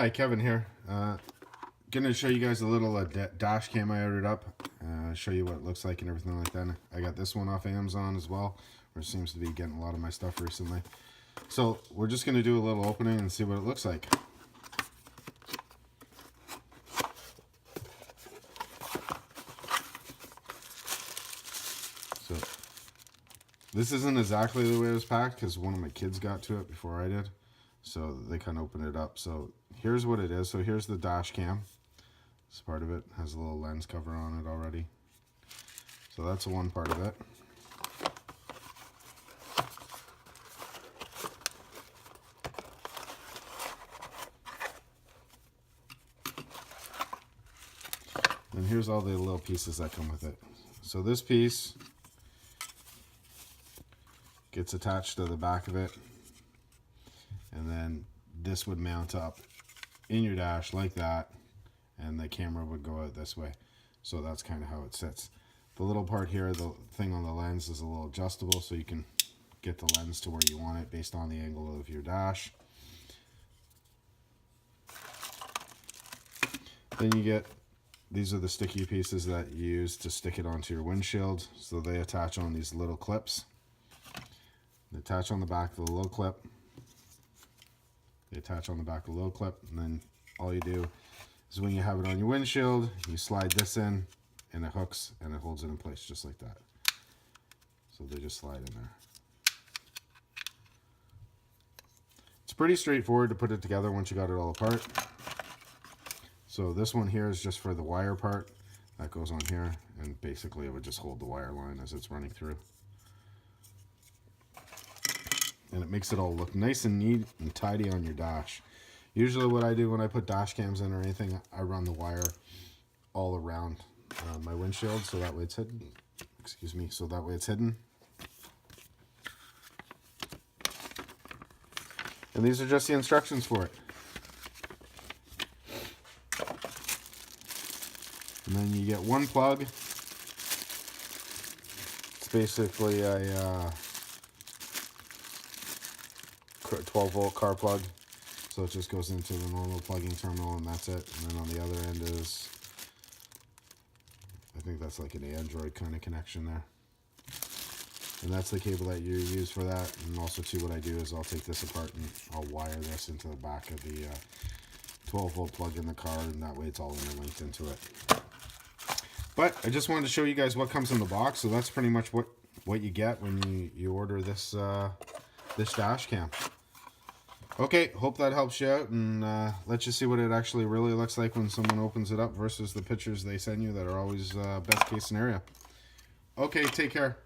Hi, Kevin here. Gonna show you guys a little dash cam I ordered up. Show you what it looks like and everything like that. I got this one off Amazon as well, which seems to be getting a lot of my stuff recently. So we're just gonna do a little opening and see what it looks like. So this isn't exactly the way it was packed because one of my kids got to it before I did. So they kind of opened it up. So here's what it is. So here's the dash cam. This part of it has a little lens cover on it already. So that's one part of it. And here's all the little pieces that come with it. So this piece gets attached to the back of it. And then this would mount up in your dash like that. And the camera would go out this way. So that's kind of how it sits. The little part here, the thing on the lens, is a little adjustable so you can get the lens to where you want it based on the angle of your dash. Then you get, these are the sticky pieces that you use to stick it onto your windshield. So they attach on these little clips. They attach on the back of the little clip. They attach on the back of the little clip, and then all you do is when you have it on your windshield, you slide this in, and it hooks, and it holds it in place just like that. So they just slide in there. It's pretty straightforward to put it together once you got it all apart. So this one here is just for the wire part. That goes on here, and basically it would just hold the wire line as it's running through. And it makes it all look nice and neat and tidy on your dash. Usually what I do when I put dash cams in or anything, I run the wire all around my windshield so that way it's hidden. Excuse me, so that way it's hidden. And these are just the instructions for it. And then you get one plug. It's basically a 12-volt car plug. So it just goes into the normal plugging terminal and that's it. And then on the other end is, I think that's like an Android kind of connection there. And that's the cable that you use for that. And also too, what I do is I'll take this apart and I'll wire this into the back of the 12-volt plug in the car, and that way it's all interlinked into it. But I just wanted to show you guys what comes in the box. So that's pretty much what you get when you order this this dash cam. Okay, hope that helps you out and lets you see what it actually really looks like when someone opens it up versus the pictures they send you that are always best case scenario. Okay, take care.